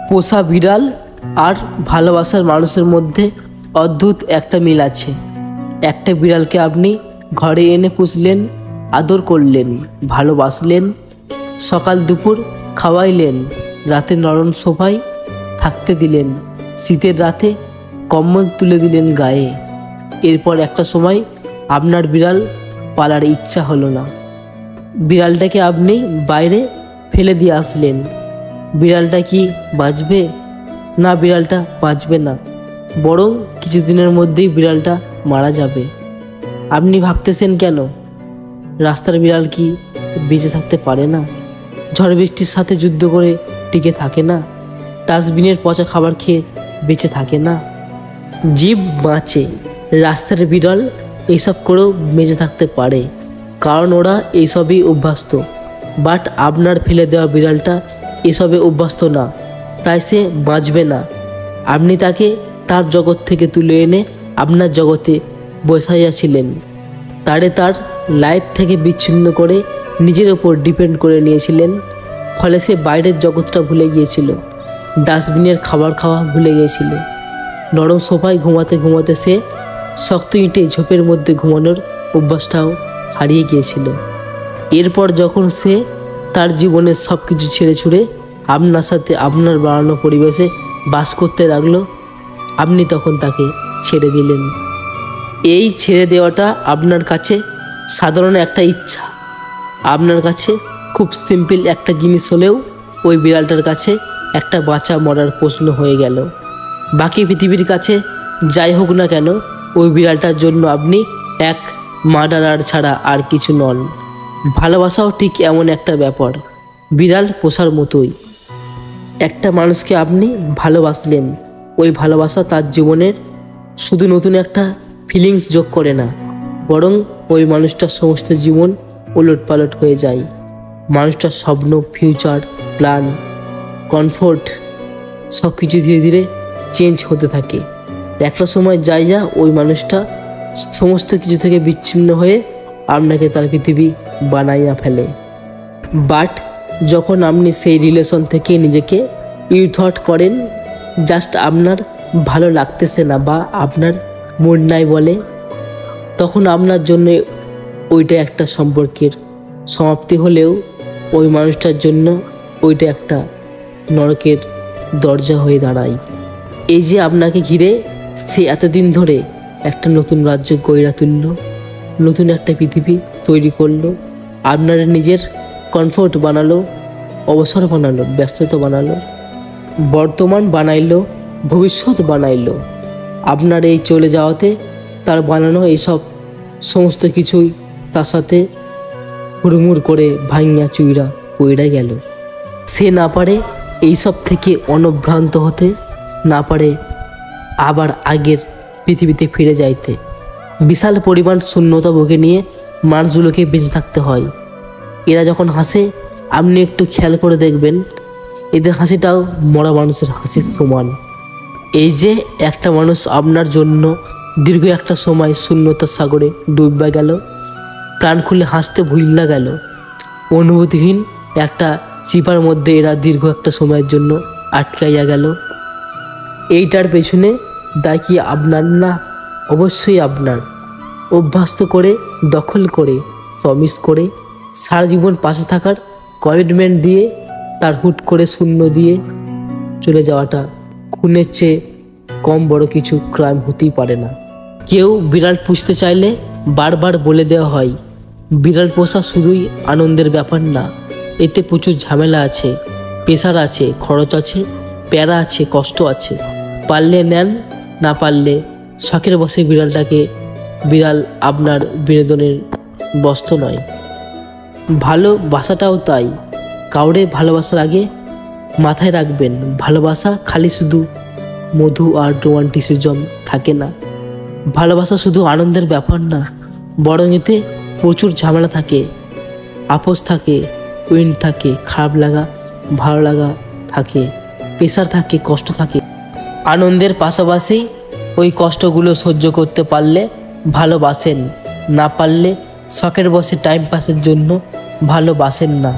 পোষা বিড়াল আর ভালোবাসার মানুষের মধ্যে অদ্ভুত একটা মিল আছে। একটা বিড়ালকে আপনি ঘরে এনে পুষলেন, আদর করলেন, ভালোবাসলেন, সকাল দুপুর খাওয়াইলেন, রাতে নরম সোফায় থাকতে দিলেন, শীতের রাতে কম্বল তুলে দিলেন গায়ে। এরপর একটা সময় আপনার বিড়াল পালার ইচ্ছা হলো না, বিড়ালটাকে আপনি বাইরে ফেলে দিয়ে আসলেন। বিড়ালটা কি বাঁচবে? না, বিড়ালটা বাঁচবে না, বরং কিছুদিনের মধ্যেই বিড়ালটা মারা যাবে। আপনি ভাবতেছেন কেন? রাস্তার বিড়াল কি বেঁচে থাকতে পারে না? ঝড় বৃষ্টির সাথে যুদ্ধ করে টিকে থাকে না? ডাস্টবিনের পচা খাবার খেয়ে বেঁচে থাকে না? জীব বাঁচে, রাস্তার বিড়াল এইসব করেও বেঁচে থাকতে পারে, কারণ ওরা এইসবই অভ্যস্ত। বাট আপনার ফেলে দেওয়া বিড়ালটা এসবে অভ্যস্ত না, তাই সে বাঁচবে না। আপনি তাকে তার জগৎ থেকে তুলে এনে আপনার জগতে বসাইয়াছিলেন, তার লাইফ থেকে বিচ্ছিন্ন করে নিজের ওপর ডিপেন্ড করে নিয়েছিলেন। ফলে সে বাইরের জগৎটা ভুলে গিয়েছিল, ডাস্টবিনের খাবার খাওয়া ভুলে গিয়েছিল, নরম সোফায় ঘুমাতে ঘুমাতে সে শক্ত ইঁটে ঝোপের মধ্যে ঘুমানোর অভ্যাসটাও হারিয়ে গিয়েছিল। এরপর যখন সে তার জীবনের সব কিছু ছেড়ে ছুড়ে আপনার সাথে আপনার বানানো পরিবেশে বাস করতে লাগলো, আপনি তখন তাকে ছেড়ে দিলেন। এই ছেড়ে দেওয়াটা আপনার কাছে সাধারণ একটা ইচ্ছা, আপনার কাছে খুব সিম্পল একটা জিনিস হলেও ওই বিড়ালটার কাছে একটা বাঁচা মরার প্রশ্ন হয়ে গেল। বাকি পৃথিবীর কাছে যাই হোক না কেন, ওই বিড়ালটার জন্য আপনি এক মার্ডারার ছাড়া আর কিছু নন। ভালোবাসাও ঠিক এমন একটা ব্যাপার, বিড়াল পোষার মতোই। একটা মানুষকে আপনি ভালোবাসলেন, ওই ভালোবাসা তার জীবনের শুধু নতুন একটা ফিলিংস যোগ করে না, বরং ওই মানুষটার সমস্ত জীবন ওলটপালট হয়ে যায়। মানুষটার স্বপ্ন, ফিউচার প্ল্যান, কমফোর্ট সব কিছু ধীরে ধীরে চেঞ্জ হতে থাকে। একটা সময় যা ওই মানুষটা সমস্ত কিছু থেকে বিচ্ছিন্ন হয়ে আপনাকে তার পৃথিবী বানাইয়া ফেলে। বাট যখন আপনি সেই রিলেশন থেকে নিজেকে ইউথট করেন, জাস্ট আপনার ভালো লাগতেছে না বা আপনার মুড নাই বলে, তখন আপনার জন্য ওইটা একটা সম্পর্কের সমাপ্তি হলেও ওই মানুষটার জন্য ওইটা একটা নরকের দরজা হয়ে দাঁড়ায়। এই যে আপনাকে ঘিরে সে এতদিন ধরে একটা নতুন রাজ্য গড়ে তুলল, নতুন একটা পৃথিবী তৈরি করলো, আপনার নিজের কমফোর্ট বানালো, অবসর বানালো, ব্যস্ততা বানালো, বর্তমান বানাইলো, ভবিষ্যৎ বানাইলো। আপনার এই চলে যাওয়াতে তার বানানো এইসব সমস্ত কিছুই তার সাথে হুড়মুড় করে ভাঙিয়া চুইরা পইড়া গেল। সে না পারে এইসব থেকে অনভ্রান্ত হতে, না পারে আবার আগের পৃথিবীতে ফিরে যাইতে। বিশাল পরিমাণ শূন্যতা বুকে নিয়ে মানুষগুলোকে বেঁচে থাকতে হয়। এরা যখন হাসে আপনি একটু খেয়াল করে দেখবেন, এদের হাসিটাও মরা মানুষের হাসির সমান। এই যে একটা মানুষ আপনার জন্য দীর্ঘ একটা সময় শূন্যতার সাগরে ডুববা গেল, প্রাণ খুলে হাসতে ভুললা গেল, অনুভূতিহীন একটা চিপার মধ্যে এরা দীর্ঘ একটা সময়ের জন্য আটকাইয়া গেল, এইটার পেছনে দায় কি আপনার না? অবশ্যই আপনার। অভ্যস্ত করে, দখল করে, প্রমিস করে, সারা জীবন পাশে থাকার কমিটমেন্ট দিয়ে তার হুট করে শূন্য দিয়ে চলে যাওয়াটা খুনের চেয়ে কম বড় কিছু ক্রাইম হতেই পারে না। কেউ বিড়াল পুষতে চাইলে বারবার বলে দেওয়া হয়, বিড়াল পোষা শুধুই আনন্দের ব্যাপার না, এতে প্রচুর ঝামেলা আছে, প্রেশার আছে, খরচ আছে, প্যারা আছে, কষ্ট আছে। পারলে নেন, না পারলে শখের বসে বিড়ালটাকে। বিড়াল আপনার বিনোদনের বস্তু নয়। ভালোবাসাটাও তাই। কাউরে ভালোবাসার আগে মাথায় রাখবেন, ভালোবাসা খালি শুধু মধু আর রোমান্টিসিজম থাকে না। ভালোবাসা শুধু আনন্দের ব্যাপার না, বরং এতে প্রচুর ঝামেলা থাকে, আপোষ থাকে, উইন থাকে, খারাপ লাগা ভালো লাগা থাকে, প্রেশার থাকে, কষ্ট থাকে। আনন্দের পাশাপাশি ওই কষ্টগুলো সহ্য করতে পারলে ভালোবাসেন, না পারলে শখের বসে টাইম পাসের জন্য ভালোবাসেন না।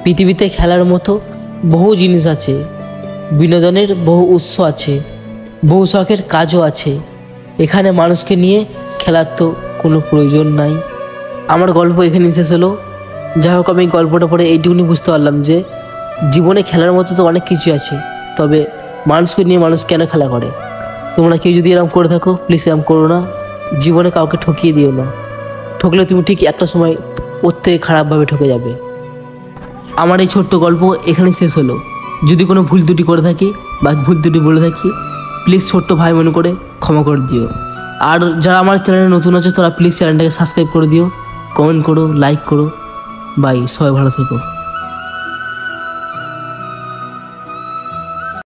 পৃথিবীতে খেলার মতো বহু জিনিস আছে, বিনোদনের বহু উৎস আছে, বহু শখের কাজও আছে। এখানে মানুষকে নিয়ে খেলার তো কোনো প্রয়োজন নাই। আমার গল্প এখানে শেষ হলো। যাই হোক, আমি গল্পটা পড়ে এইটুকুনি বুঝতে পারলাম যে জীবনে খেলার মতো তো অনেক কিছু আছে, তবে মানুষকে নিয়ে মানুষ কেন খেলা করে। তোমরা কেউ যদি এরকম করে থাকো, প্লিজ এরকম করো না। জীবনে কাউকে ঠকিয়ে দিও না, ঠকলে তুমি ঠিক একটা সময় ওর থেকে খারাপভাবে ঠকে যাবে। আমার এই ছোট্ট গল্প এখানেই শেষ হলো। যদি কোনো ভুল ত্রুটি করে থাকি বা ভুল ত্রুটি বলে থাকি, প্লিজ ছোট্ট ভাই মনে করে ক্ষমা করে দিও। আর যারা আমার চ্যানেলে নতুন আছে তারা প্লিজ চ্যানেলটাকে সাবস্ক্রাইব করে দিও, কমেন্ট করো, লাইক করো। বাই, সবাই ভালো থেকো।